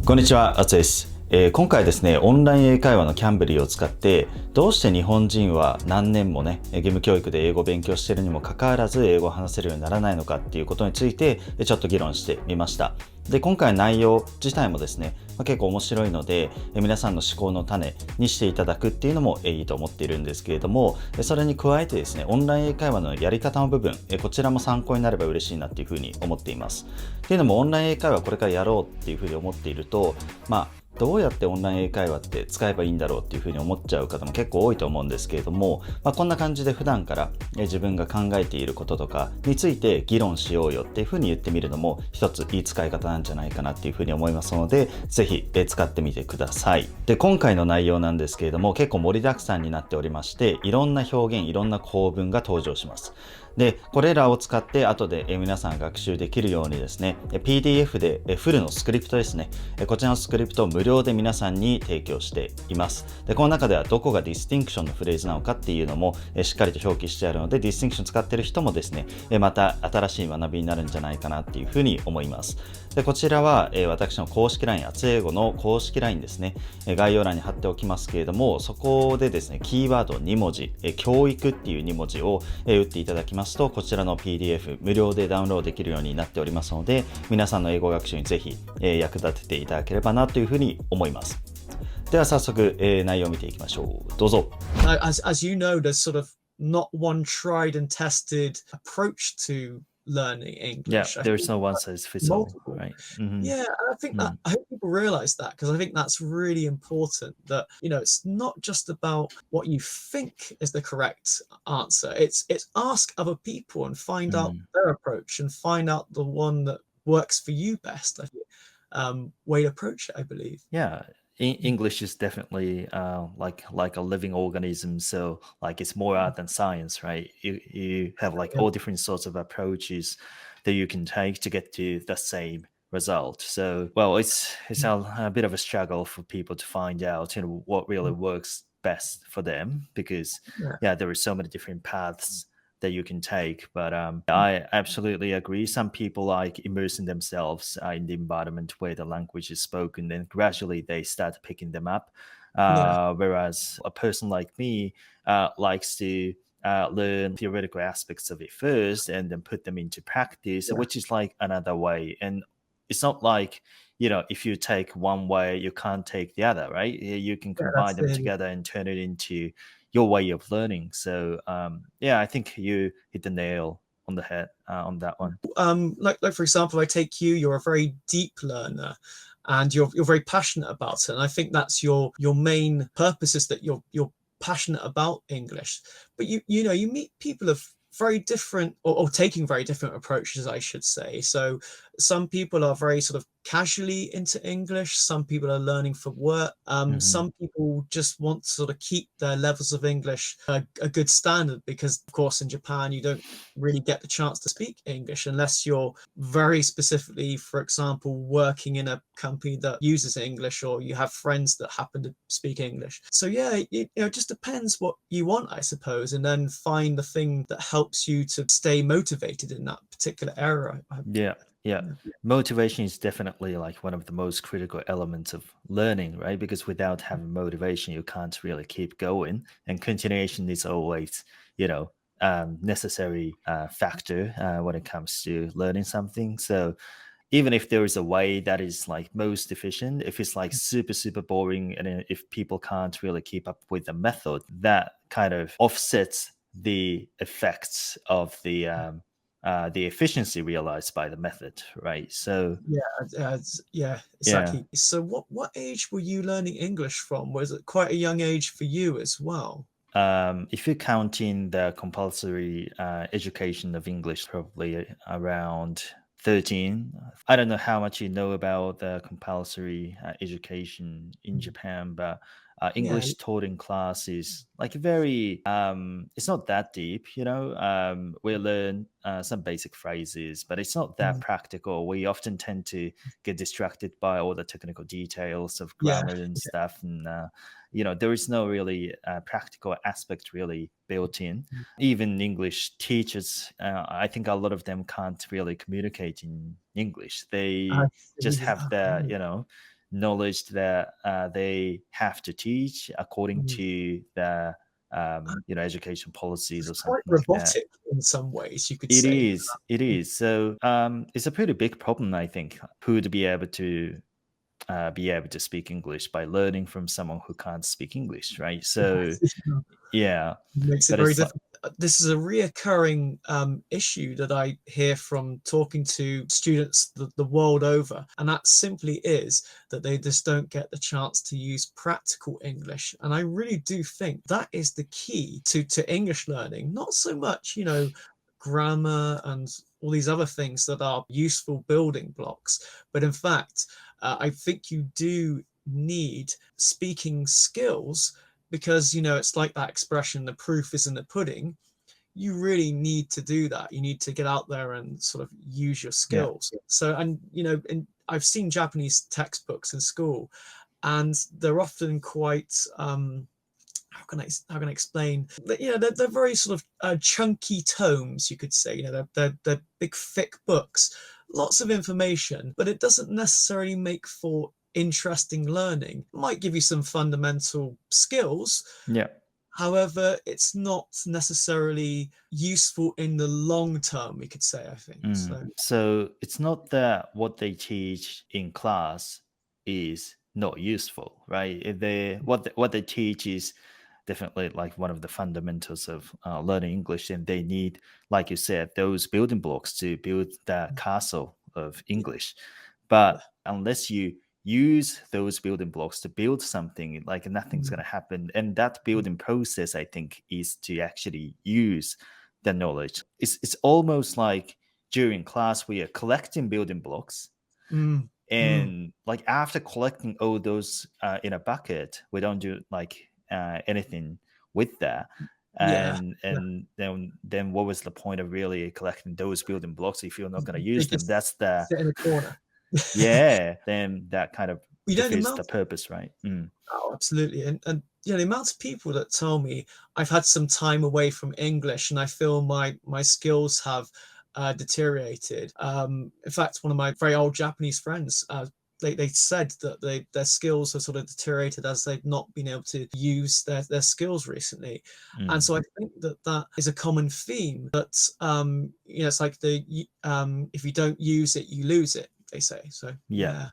こんにちは、あつです。今回ですね、オンライン英会話のキャンブリーを使って、どうして日本人は何年もね、義務教育で英語を勉強しているにもかかわらず、英語を話せるようにならないのかっていうことについて、ちょっと議論してみました。で、今回の内容自体もですね、結構面白いので、皆さんの思考の種にしていただくっていうのもいいと思っているんですけれども、それに加えてですね、オンライン英会話のやり方の部分、こちらも参考になれば嬉しいなっていうふうに思っています。っていうのも、オンライン英会話これからやろうっていうふうに思っていると、どうやってオンライン英会話って使えばいいんだろうっていうふうに思っちゃう方も結構多いと思うんですけれども、こんな感じで普段から自分が考えていることとかについて議論しようよっていうふうに言ってみるのも一ついい使い方なんじゃないかなっていうふうに思いますので、ぜひ使ってみてください。で、今回の内容なんですけれども、結構盛りだくさんになっておりまして、いろんな表現、いろんな構文が登場します。で、これらを使って後で皆さん学習できるようにですね、PDF でフルのスクリプトですね、こちらのスクリプトを無料で皆さんに提供しています。で、この中ではどこが Distinction のフレーズなのかっていうのもしっかりと表記してあるので、Distinction 使っている人もですね、また新しい学びになるんじゃないかなっていうふうに思います。で、こちらは私の公式 LINE、厚英語の公式 LINE ですね、概要欄に貼っておきますけれども、そこでですね、キーワード2文字、教育っていう2文字を打っていただきますと、こちらの PDF 無料でダウンロードできるようになっておりますので、皆さんの英語学習にぜひ役立てていただければなというふうに思います。では早速内容を見ていきましょう。どうぞ。As you know, there's sort of not one tried and tested approach to learning English. Yeah, there's no one size fits all, right? Mm-hmm. Yeah, and I think that I hope people realize that, because I think that's really important, that it's not just about what you think is the correct answer. It's ask other people and find out their approach and find out the one that works for you best. I think way to approach it, I believe. Yeah. English is definitely like a living organism, so like it's more art than science, right? You have like all different sorts of approaches that you can take to get to the same result. So well, it's a bit of a struggle for people to find out what really works best for them, because there are so many different paths that you can take. But I absolutely agree. Some people like immersing themselves in the environment where the language is spoken, and gradually they start picking them up. Whereas a person like me likes to learn theoretical aspects of it first and then put them into practice, which is like another way. And it's not like, if you take one way, you can't take the other, right? You can combine them together and turn it into your way of learning. So I think you hit the nail on the head on that one. Like for example, I take you're a very deep learner and you're very passionate about it. And I think that's your main purpose, is that you're passionate about English. But you meet people of very different or taking very different approaches, I should say. So some people are very sort of casually into English. Some people are learning for work. Some people just want to sort of keep their levels of English a good standard, because of course in Japan you don't really get the chance to speak English unless you're very specifically, for example, working in a company that uses English, or you have friends that happen to speak English. So it just depends what you want, I suppose, and then find the thing that helps you to stay motivated in that particular area. Yeah. Motivation is definitely like one of the most critical elements of learning, right? Because without having motivation, you can't really keep going. And continuation is always, necessary factor when it comes to learning something. So even if there is a way that is like most efficient, if it's like super, super boring, and if people can't really keep up with the method, that kind of offsets the effects of the efficiency realized by the method, right? So exactly. So what age were you learning English from? Was it quite a young age for you as well? If you count in the compulsory education of English, probably around 13. I don't know how much you know about the compulsory education in Japan, but English taught in class is like very, it's not that deep, we learn some basic phrases, but it's not that practical. We often tend to get distracted by all the technical details of grammar and stuff. And there is no really practical aspect really built in. Even English teachers, I think a lot of them can't really communicate in English. They just have the knowledge that they have to teach according to the education policies or something quite like that. robotic in some ways, you could It say. is. It is. So it's a pretty big problem, I think, who to be able to speak English by learning from someone who can't speak English, right? So yeah, Makes it but very it's like, difficult. This is a reoccurring issue that I hear from talking to students the world over, and that simply is that they just don't get the chance to use practical English. And I really do think that is the key to English learning, not so much, grammar and all these other things that are useful building blocks, but in fact, I think you do need speaking skills, because it's like that expression, the proof is in the pudding. You really need to do that. You need to get out there and sort of use your skills. So, and I've seen Japanese textbooks in school, and they're often quite how can I explain? They're very sort of chunky tomes, you could say. They're big, thick books, lots of information, but it doesn't necessarily make for interesting learning. It might give you some fundamental skills. yeah. However, it's not necessarily useful in the long term, we could say, I think. So it's not that what they teach in class is not useful, right? What they teach is definitely like one of the fundamentals of learning English, and they need, like you said, those building blocks to build the castle of English. But unless you use those building blocks to build something, like nothing's going to happen. And that building process, I think, is to actually use the knowledge. It's almost like during class we are collecting building blocks, and like after collecting all those in a bucket, we don't do like anything with that. And then what was the point of really collecting those building blocks if you're not going to use them? That's the sit in a corner. then that kind of defeats the purpose, right? Oh, absolutely. And the amount of people that tell me I've had some time away from English and I feel my skills have deteriorated. In fact, one of my very old Japanese friends, they said that their skills have sort of deteriorated as they've not been able to use their skills recently. And so I think that is a common theme, that it's like if you don't use it, you lose it, they say. So yeah.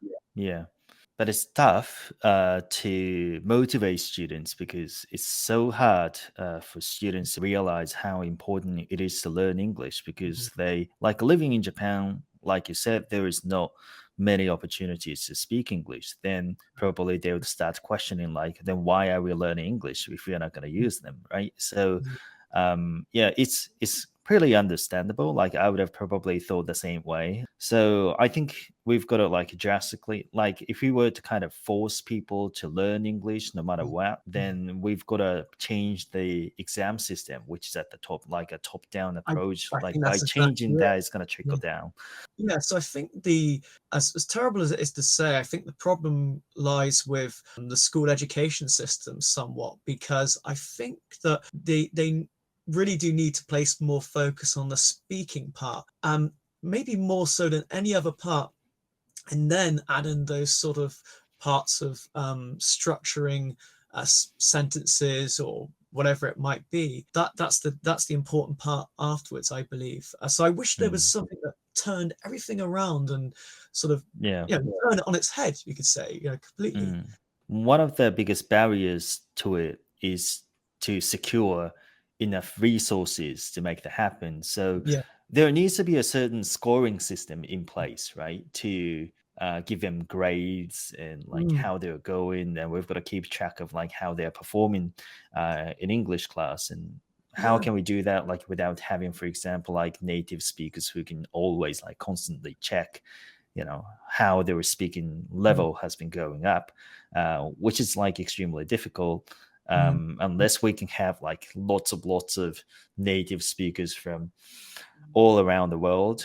But it's tough to motivate students, because it's so hard for students to realize how important it is to learn English, because they, like living in Japan, like you said, there is not many opportunities to speak English. Then probably they would start questioning, like, then why are we learning English if we're not going to use them, right? So it's pretty understandable. Like I would have probably thought the same way. So I think we've got to like drastically, like if we were to kind of force people to learn English no matter what, then we've got to change the exam system, which is at the top, like a top-down approach. I like think by that's changing exactly that, it's going to trickle down. Yeah, so I think as terrible as it is to say, I think the problem lies with the school education system somewhat, because I think that they really do need to place more focus on the speaking part, maybe more so than any other part, and then add in those sort of parts of structuring sentences or whatever it might be. That's the important part afterwards, I believe. So I wish there was something that turned everything around and sort of turn it on its head, you could say, completely. One of the biggest barriers to it is to secure enough resources to make that happen. So there needs to be a certain scoring system in place, right, to give them grades and like how they're going, and we've got to keep track of like how they're performing in English class. And how can we do that like without having, for example, like native speakers who can always like constantly check how their speaking level has been going up, which is like extremely difficult. Unless we can have like lots of native speakers from all around the world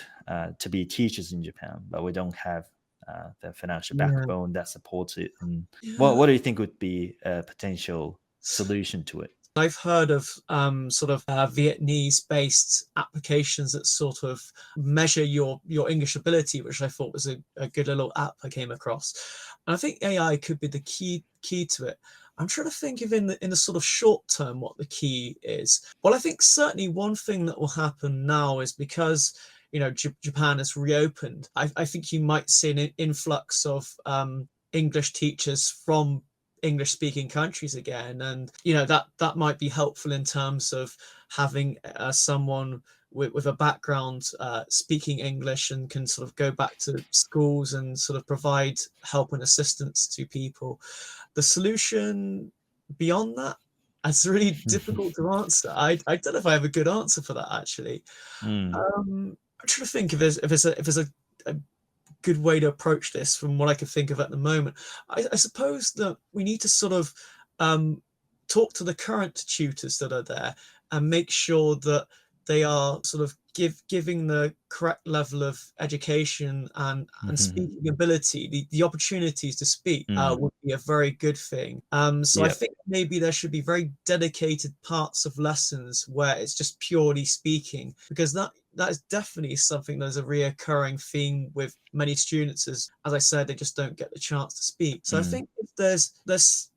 to be teachers in Japan, but we don't have the financial Yeah. backbone that supports it. And Yeah. what do you think would be a potential solution to it? I've heard of Vietnamese-based applications that sort of measure your English ability, which I thought was a good little app I came across. And I think AI could be the key to it. I'm trying to think of in the sort of short term what the key is. Well, I think certainly one thing that will happen now is because Japan has reopened. I think you might see an influx of English teachers from English-speaking countries again, and that might be helpful in terms of having someone with a background speaking English and can sort of go back to schools and sort of provide help and assistance to people. The solution beyond that, it's really difficult to answer. I don't know if I have a good answer for that actually. I'm trying to think if there's a good way to approach this from what I can think of at the moment. I suppose that we need to sort of talk to the current tutors that are there and make sure that they are sort of giving the correct level of education and speaking ability. The opportunities to speak would be a very good thing. So I think maybe there should be very dedicated parts of lessons where it's just purely speaking, because that is definitely something that's a reoccurring theme with many students. As I said, they just don't get the chance to speak. So I think if there's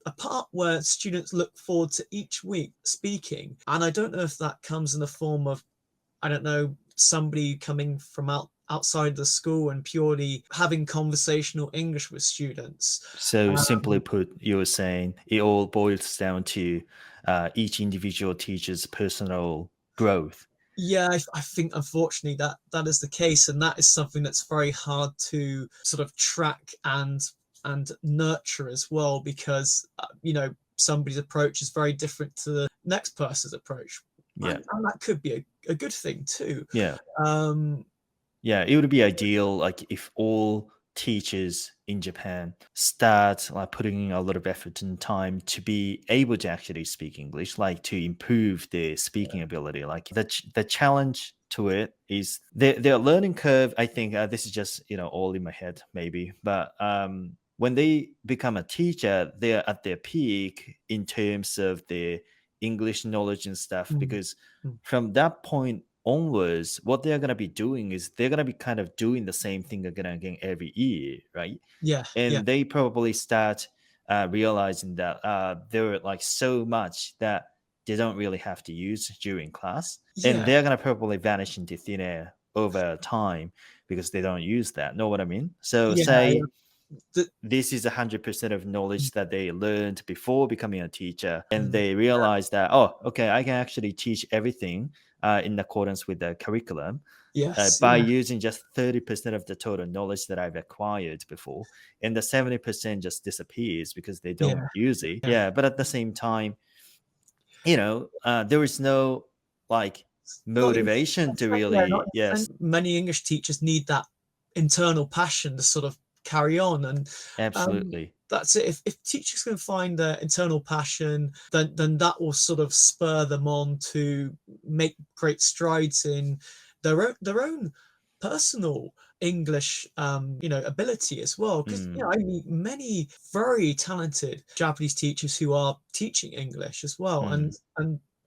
a part where students look forward to each week speaking, and I don't know if that comes in the form of, I don't know, somebody coming from outside the school and purely having conversational English with students. So simply put, you were saying it all boils down to each individual teacher's personal growth. Yeah, I think unfortunately that is the case, and that is something that's very hard to sort of track and nurture as well, because somebody's approach is very different to the next person's approach. Yeah, and that could be a good thing too. Yeah, it would be ideal, like if all teachers in Japan start like putting in a lot of effort and time to be able to actually speak English, like to improve their speaking ability. Like the challenge to it is their learning curve. I think this is just all in my head maybe, but when they become a teacher, they're at their peak in terms of their English knowledge and stuff, because from that point onwards, what they're going to be doing is they're going to be kind of doing the same thing again every year, right? And they probably start realizing that there are like so much that they don't really have to use during class, and they're going to probably vanish into thin air over time because they don't use that. Know what I mean? So this is 100% of knowledge that they learned before becoming a teacher, and they realize that, oh, okay, I can actually teach everything in accordance with the curriculum by using just 30% of the total knowledge that I've acquired before, and the 70% just disappears because they don't use it. But at the same time, there is no like motivation to really many English teachers need that internal passion to sort of carry on, and absolutely that's it. If teachers can find their internal passion, then that will sort of spur them on to make great strides in their own personal English ability as well, because I meet many very talented Japanese teachers who are teaching English as well, and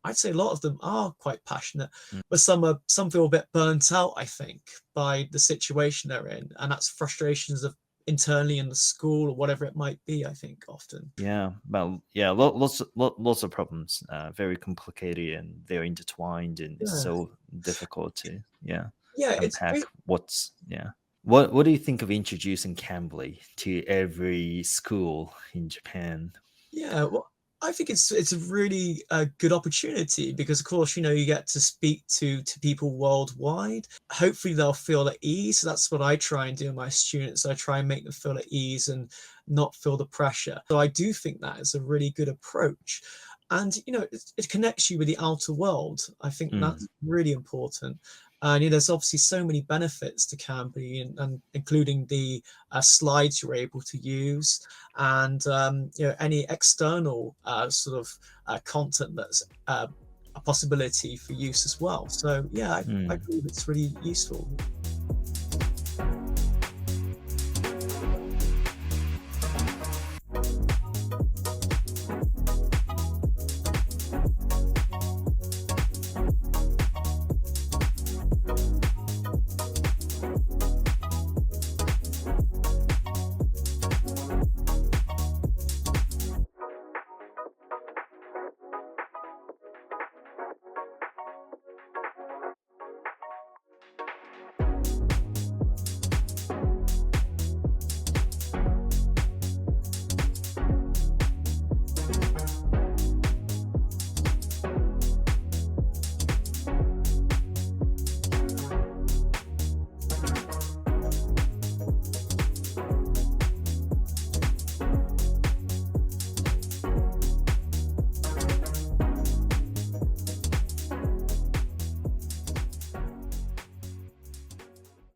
I'd say a lot of them are quite passionate, but some feel a bit burnt out, I think, by the situation they're in, and that's frustrations of internally in the school or whatever it might be, I think often. Lots of problems, very complicated, and they're intertwined, and it's so difficult to unpack what do you think of introducing Cambly to every school in Japan? Well, I think it's a really good opportunity, because of course you get to speak to people worldwide. Hopefully they'll feel at ease. So that's what I try and do with my students. I try and make them feel at ease and not feel the pressure. So I do think that is a really good approach, and it connects you with the outer world. I think that's really important. And there's obviously so many benefits to Cambly, and including the slides you're able to use, and any external sort of content that's a possibility for use as well. So I believe it's really useful.